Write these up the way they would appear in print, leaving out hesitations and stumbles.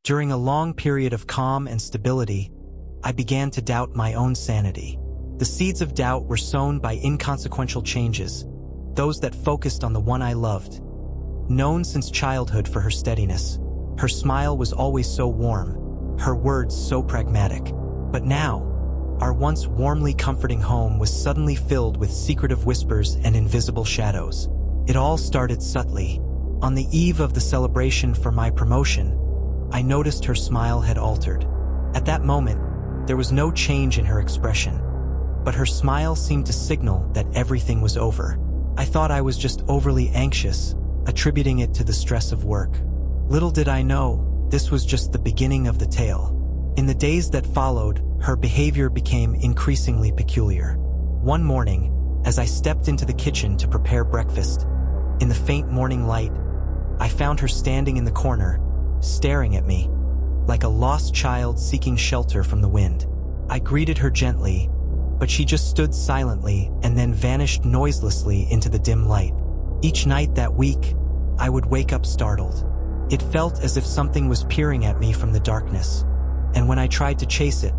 During a long period of calm and stability, I began to doubt my own sanity. The seeds of doubt were sown by inconsequential changes, those that focused on the one I loved. Known since childhood for her steadiness, her smile was always so warm, her words so pragmatic. But now, our once warmly comforting home was suddenly filled with secretive whispers and invisible shadows. It all started subtly. On the eve of the celebration for my promotion, I noticed her smile had altered. At that moment, there was no change in her expression, but her smile seemed to signal that everything was over. I thought I was just overly anxious, attributing it to the stress of work. Little did I know, this was just the beginning of the tale. In the days that followed, her behavior became increasingly peculiar. One morning, as I stepped into the kitchen to prepare breakfast, in the faint morning light, I found her standing in the corner, staring at me, like a lost child seeking shelter from the wind. I greeted her gently, but she just stood silently and then vanished noiselessly into the dim light. Each night that week, I would wake up startled. It felt as if something was peering at me from the darkness, and when I tried to chase it,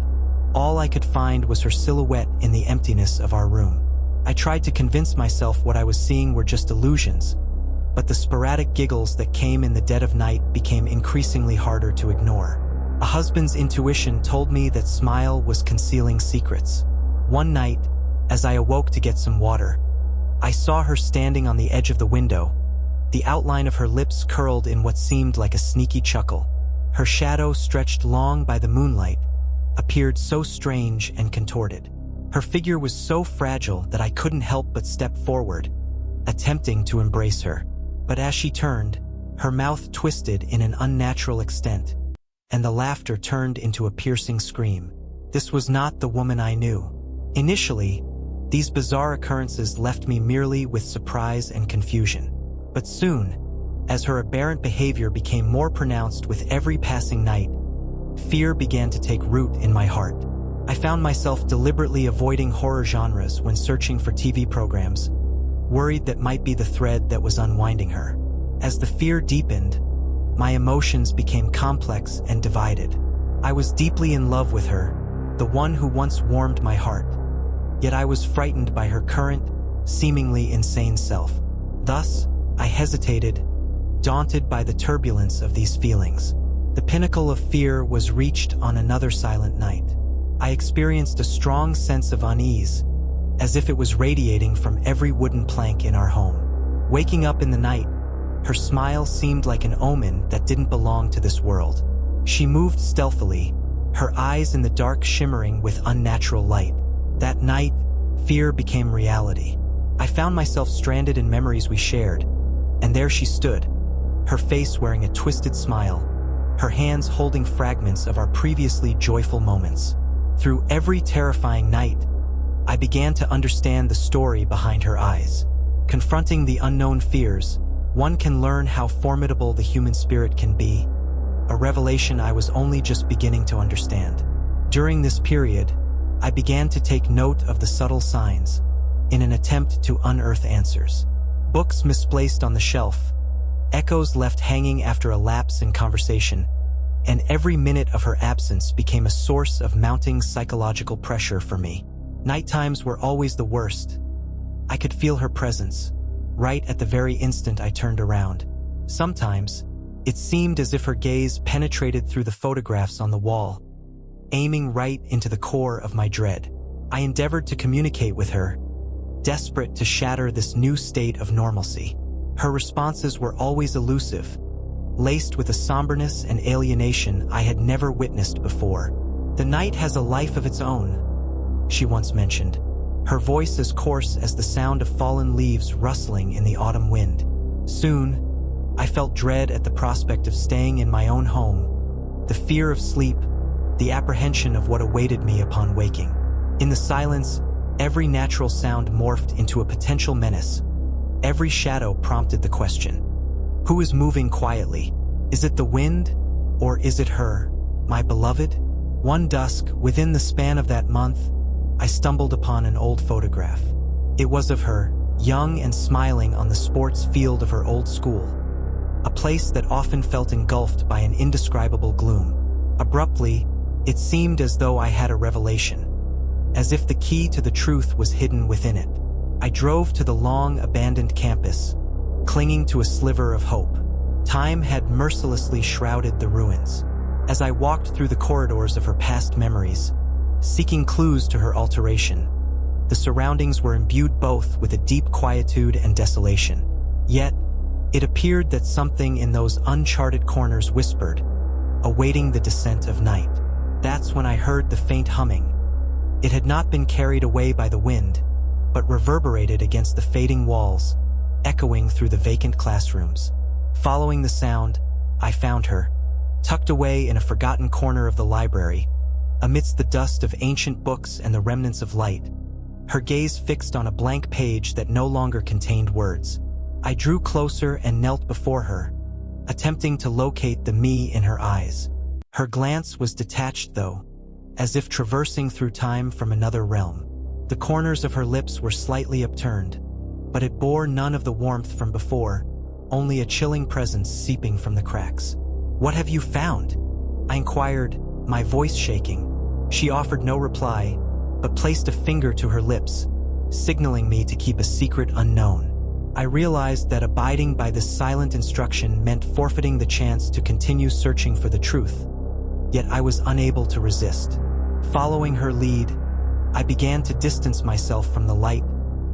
all I could find was her silhouette in the emptiness of our room. I tried to convince myself what I was seeing were just illusions, but the sporadic giggles that came in the dead of night became increasingly harder to ignore. A husband's intuition told me that Smile was concealing secrets. One night, as I awoke to get some water, I saw her standing on the edge of the window, the outline of her lips curled in what seemed like a sneaky chuckle. Her shadow, stretched long by the moonlight, appeared so strange and contorted. Her figure was so fragile that I couldn't help but step forward, attempting to embrace her. But as she turned, her mouth twisted in an unnatural extent, and the laughter turned into a piercing scream. This was not the woman I knew. Initially, these bizarre occurrences left me merely with surprise and confusion. But soon, as her aberrant behavior became more pronounced with every passing night, fear began to take root in my heart. I found myself deliberately avoiding horror genres when searching for TV programs, worried that might be the thread that was unwinding her. As the fear deepened, my emotions became complex and divided. I was deeply in love with her, the one who once warmed my heart. Yet I was frightened by her current, seemingly insane self. Thus, I hesitated, daunted by the turbulence of these feelings. The pinnacle of fear was reached on another silent night. I experienced a strong sense of unease, as if it was radiating from every wooden plank in our home. Waking up in the night, her smile seemed like an omen that didn't belong to this world. She moved stealthily, her eyes in the dark shimmering with unnatural light. That night, fear became reality. I found myself stranded in memories we shared, and there she stood, her face wearing a twisted smile, her hands holding fragments of our previously joyful moments. Through every terrifying night, I began to understand the story behind her eyes. Confronting the unknown fears, one can learn how formidable the human spirit can be, a revelation I was only just beginning to understand. During this period, I began to take note of the subtle signs, in an attempt to unearth answers. Books misplaced on the shelf, echoes left hanging after a lapse in conversation, and every minute of her absence became a source of mounting psychological pressure for me. Nighttimes were always the worst. I could feel her presence, right at the very instant I turned around. Sometimes, it seemed as if her gaze penetrated through the photographs on the wall, aiming right into the core of my dread. I endeavored to communicate with her, desperate to shatter this new state of normalcy. Her responses were always elusive, laced with a somberness and alienation I had never witnessed before. "The night has a life of its own," she once mentioned, her voice as coarse as the sound of fallen leaves rustling in the autumn wind. Soon, I felt dread at the prospect of staying in my own home, the fear of sleep, the apprehension of what awaited me upon waking. In the silence, every natural sound morphed into a potential menace. Every shadow prompted the question, who is moving quietly? Is it the wind, or is it her, my beloved? One dusk, within the span of that month, I stumbled upon an old photograph. It was of her, young and smiling on the sports field of her old school. a place that often felt engulfed by an indescribable gloom. Abruptly, it seemed as though I had a revelation, as if the key to the truth was hidden within it. I drove to the long, abandoned campus, clinging to a sliver of hope. Time had mercilessly shrouded the ruins. As I walked through the corridors of her past memories, seeking clues to her alteration, the surroundings were imbued both with a deep quietude and desolation. Yet, it appeared that something in those uncharted corners whispered, awaiting the descent of night. That's when I heard the faint humming. It had not been carried away by the wind, but reverberated against the fading walls, echoing through the vacant classrooms. Following the sound, I found her, tucked away in a forgotten corner of the library, amidst the dust of ancient books and the remnants of light, her gaze fixed on a blank page that no longer contained words. I drew closer and knelt before her, attempting to locate the me in her eyes. Her glance was detached, though, as if traversing through time from another realm. The corners of her lips were slightly upturned, but it bore none of the warmth from before, only a chilling presence seeping from the cracks. "What have you found?" I inquired, my voice shaking. She offered no reply, but placed a finger to her lips, signaling me to keep a secret unknown. I realized that abiding by this silent instruction meant forfeiting the chance to continue searching for the truth, yet I was unable to resist. Following her lead, I began to distance myself from the light,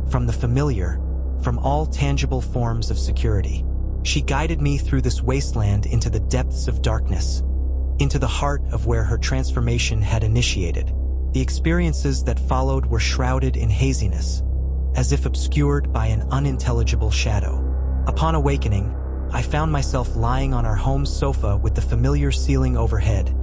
from the familiar, from all tangible forms of security. She guided me through this wasteland into the depths of darkness, into the heart of where her transformation had initiated. The experiences that followed were shrouded in haziness, as if obscured by an unintelligible shadow. Upon awakening, I found myself lying on our home sofa with the familiar ceiling overhead,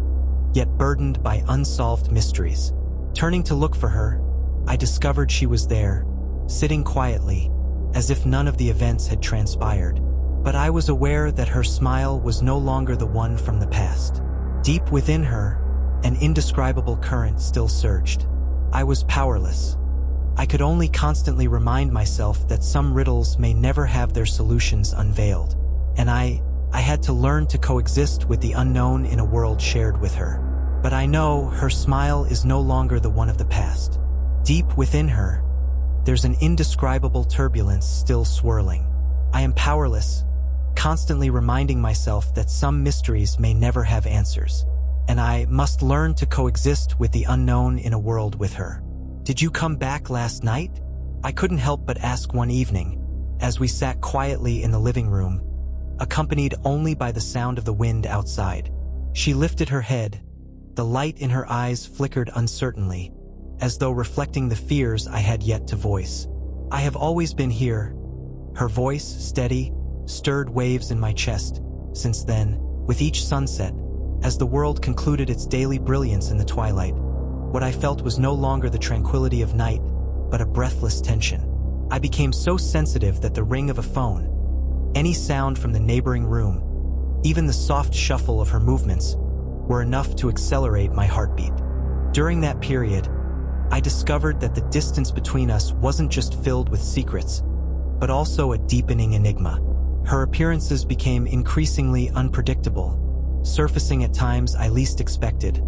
yet burdened by unsolved mysteries. Turning to look for her, I discovered she was there, sitting quietly, as if none of the events had transpired. But I was aware that her smile was no longer the one from the past. Deep within her, an indescribable current still surged. I was powerless. I could only constantly remind myself that some riddles may never have their solutions unveiled, and I had to learn to coexist with the unknown in a world shared with her. But I know her smile is no longer the one of the past. Deep within her, there's an indescribable turbulence still swirling. I am powerless, constantly reminding myself that some mysteries may never have answers, and I must learn to coexist with the unknown in a world with her. "Did you come back last night?" I couldn't help but ask one evening, as we sat quietly in the living room, accompanied only by the sound of the wind outside. She lifted her head. The light in her eyes flickered uncertainly, as though reflecting the fears I had yet to voice. "I have always been here." Her voice, steady, stirred waves in my chest. Since then, with each sunset, as the world concluded its daily brilliance in the twilight, what I felt was no longer the tranquility of night, but a breathless tension. I became so sensitive that the ring of a phone, any sound from the neighboring room, even the soft shuffle of her movements, were enough to accelerate my heartbeat. During that period, I discovered that the distance between us wasn't just filled with secrets, but also a deepening enigma. Her appearances became increasingly unpredictable, surfacing at times I least expected,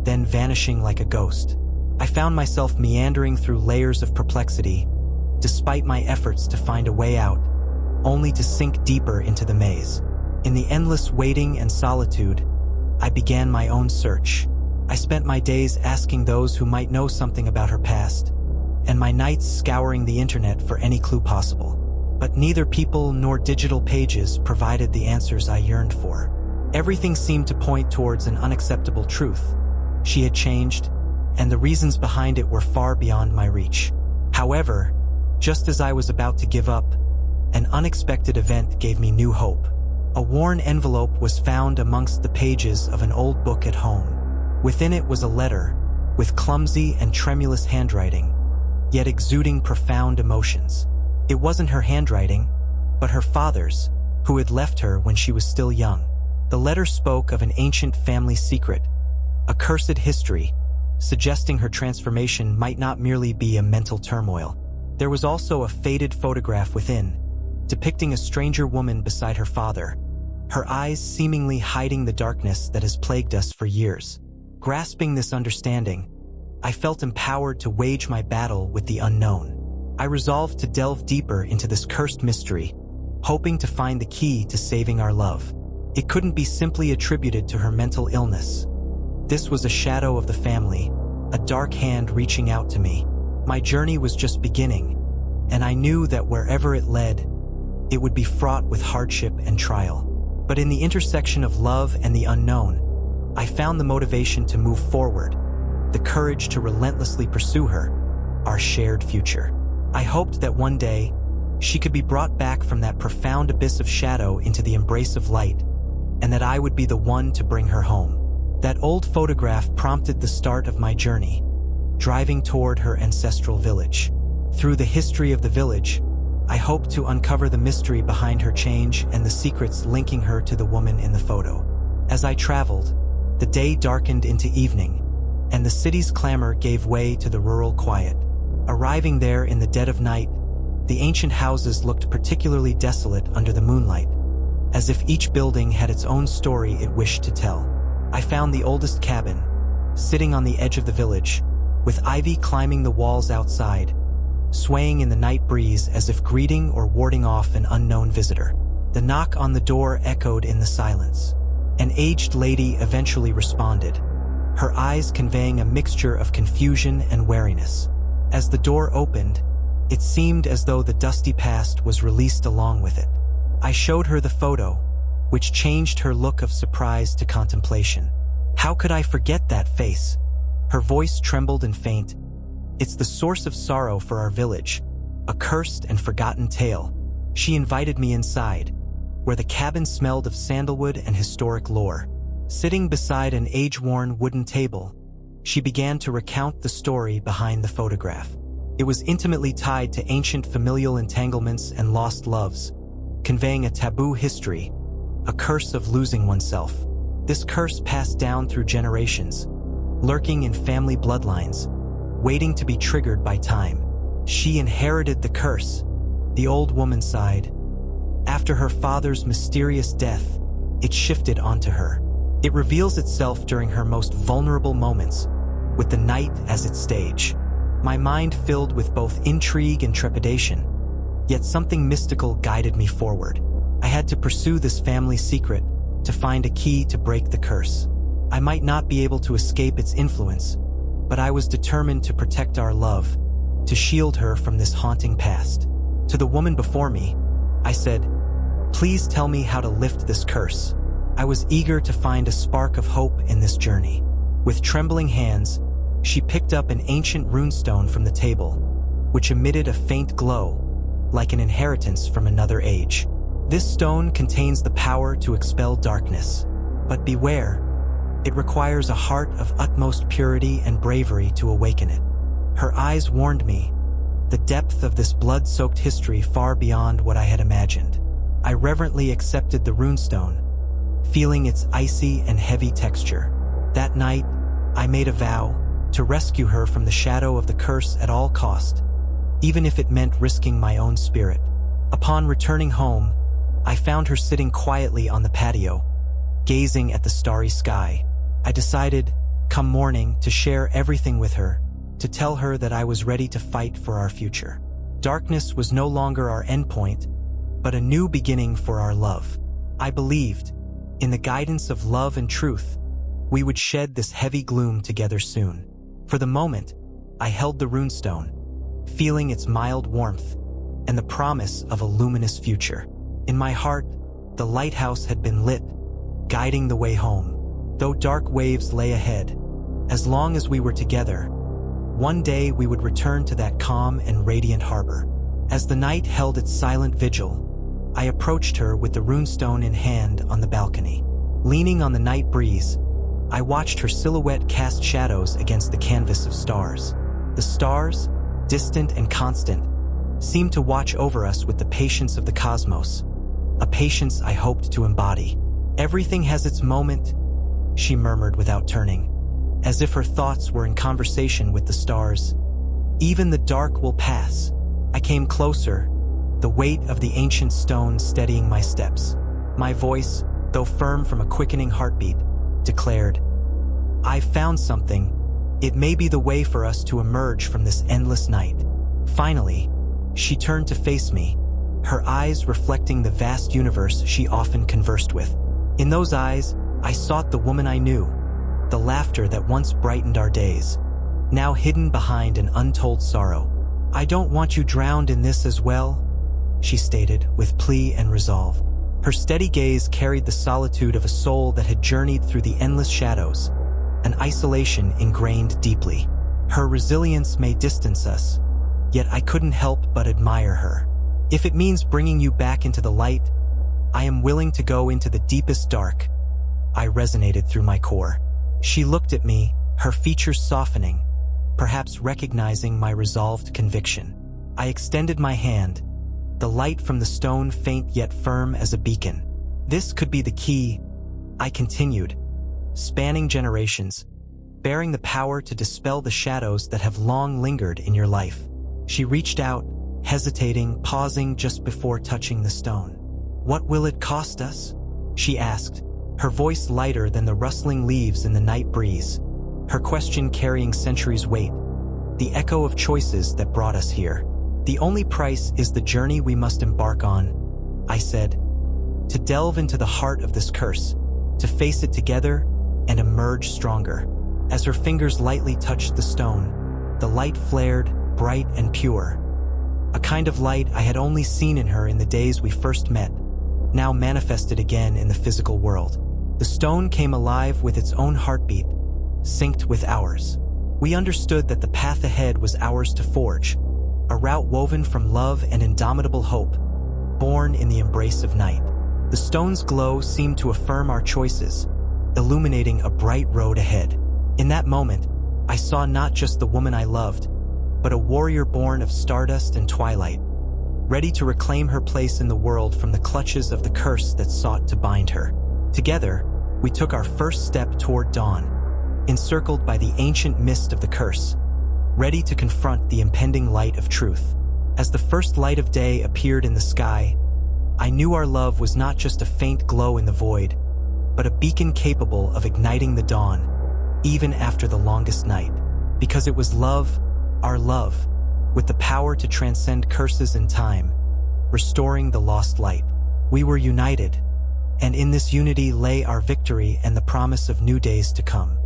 then vanishing like a ghost. I found myself meandering through layers of perplexity, despite my efforts to find a way out, only to sink deeper into the maze. In the endless waiting and solitude, I began my own search. I spent my days asking those who might know something about her past, and my nights scouring the internet for any clue possible. But neither people nor digital pages provided the answers I yearned for. Everything seemed to point towards an unacceptable truth. She had changed, and the reasons behind it were far beyond my reach. However, just as I was about to give up, an unexpected event gave me new hope. A worn envelope was found amongst the pages of an old book at home. Within it was a letter, with clumsy and tremulous handwriting, yet exuding profound emotions. It wasn't her handwriting, but her father's, who had left her when she was still young. The letter spoke of an ancient family secret, a cursed history, suggesting her transformation might not merely be a mental turmoil. There was also a faded photograph within, depicting a stranger woman beside her father, her eyes seemingly hiding the darkness that has plagued us for years. Grasping this understanding, I felt empowered to wage my battle with the unknown. I resolved to delve deeper into this cursed mystery, hoping to find the key to saving our love. It couldn't be simply attributed to her mental illness. This was a shadow of the family, a dark hand reaching out to me. My journey was just beginning, and I knew that wherever it led, it would be fraught with hardship and trial. But in the intersection of love and the unknown, I found the motivation to move forward, the courage to relentlessly pursue her, our shared future. I hoped that one day, she could be brought back from that profound abyss of shadow into the embrace of light, and that I would be the one to bring her home. That old photograph prompted the start of my journey, driving toward her ancestral village. Through the history of the village, I hoped to uncover the mystery behind her change and the secrets linking her to the woman in the photo. As I traveled, the day darkened into evening, and the city's clamor gave way to the rural quiet. Arriving there in the dead of night, the ancient houses looked particularly desolate under the moonlight, as if each building had its own story it wished to tell. I found the oldest cabin, sitting on the edge of the village, with ivy climbing the walls outside, swaying in the night breeze as if greeting or warding off an unknown visitor. The knock on the door echoed in the silence. An aged lady eventually responded, her eyes conveying a mixture of confusion and wariness. As the door opened, it seemed as though the dusty past was released along with it. I showed her the photo, which changed her look of surprise to contemplation. How could I forget that face? Her voice trembled and faint. It's the source of sorrow for our village, a cursed and forgotten tale. She invited me inside, where the cabin smelled of sandalwood and historic lore. Sitting beside an age-worn wooden table, she began to recount the story behind the photograph. It was intimately tied to ancient familial entanglements and lost loves, conveying a taboo history, a curse of losing oneself. This curse passed down through generations, lurking in family bloodlines, waiting to be triggered by time. She inherited the curse, the old woman sighed. After her father's mysterious death, it shifted onto her. It reveals itself during her most vulnerable moments, with the night as its stage. My mind filled with both intrigue and trepidation, yet something mystical guided me forward. I had to pursue this family secret to find a key to break the curse. I might not be able to escape its influence, but I was determined to protect our love, to shield her from this haunting past. To the woman before me, I said, "Please tell me how to lift this curse." I was eager to find a spark of hope in this journey. With trembling hands, she picked up an ancient runestone from the table, which emitted a faint glow, like an inheritance from another age. This stone contains the power to expel darkness. But beware, it requires a heart of utmost purity and bravery to awaken it. Her eyes warned me, the depth of this blood-soaked history far beyond what I had imagined. I reverently accepted the runestone, feeling its icy and heavy texture. That night, I made a vow to rescue her from the shadow of the curse at all cost, even if it meant risking my own spirit. Upon returning home, I found her sitting quietly on the patio, gazing at the starry sky. I decided, come morning, to share everything with her, to tell her that I was ready to fight for our future. Darkness was no longer our endpoint, but a new beginning for our love. I believed, in the guidance of love and truth, we would shed this heavy gloom together soon. For the moment, I held the runestone, feeling its mild warmth and the promise of a luminous future. In my heart, the lighthouse had been lit, guiding the way home. Though dark waves lay ahead, as long as we were together, one day we would return to that calm and radiant harbor. As the night held its silent vigil, I approached her with the runestone in hand on the balcony. Leaning on the night breeze, I watched her silhouette cast shadows against the canvas of stars. The stars, distant and constant, seemed to watch over us with the patience of the cosmos, a patience I hoped to embody. "Everything has its moment," she murmured without turning, as if her thoughts were in conversation with the stars. "Even the dark will pass." I came closer, the weight of the ancient stone steadying my steps. My voice, though firm from a quickening heartbeat, declared, "I've found something. It may be the way for us to emerge from this endless night." Finally, she turned to face me, her eyes reflecting the vast universe she often conversed with. In those eyes, I sought the woman I knew, the laughter that once brightened our days, now hidden behind an untold sorrow. "I don't want you drowned in this as well," she stated with plea and resolve. Her steady gaze carried the solitude of a soul that had journeyed through the endless shadows, an isolation ingrained deeply. Her resilience may distance us, yet I couldn't help but admire her. "If it means bringing you back into the light, I am willing to go into the deepest dark," I resonated through my core. She looked at me, her features softening, perhaps recognizing my resolved conviction. I extended my hand, the light from the stone faint yet firm as a beacon. "This could be the key," I continued, "spanning generations, bearing the power to dispel the shadows that have long lingered in your life." She reached out, hesitating, pausing just before touching the stone. "What will it cost us?" she asked, her voice lighter than the rustling leaves in the night breeze, her question carrying centuries' weight, the echo of choices that brought us here. "The only price is the journey we must embark on," I said, "to delve into the heart of this curse, to face it together and emerge stronger." As her fingers lightly touched the stone, the light flared, bright and pure. A kind of light I had only seen in her in the days we first met, now manifested again in the physical world. The stone came alive with its own heartbeat, synced with ours. We understood that the path ahead was ours to forge, a route woven from love and indomitable hope, born in the embrace of night. The stone's glow seemed to affirm our choices, illuminating a bright road ahead. In that moment, I saw not just the woman I loved, but a warrior born of stardust and twilight, ready to reclaim her place in the world from the clutches of the curse that sought to bind her. Together, we took our first step toward dawn, encircled by the ancient mist of the curse, ready to confront the impending light of truth. As the first light of day appeared in the sky, I knew our love was not just a faint glow in the void, but a beacon capable of igniting the dawn, even after the longest night. Because it was love, our love, with the power to transcend curses and time, restoring the lost light. We were united, and in this unity lay our victory and the promise of new days to come.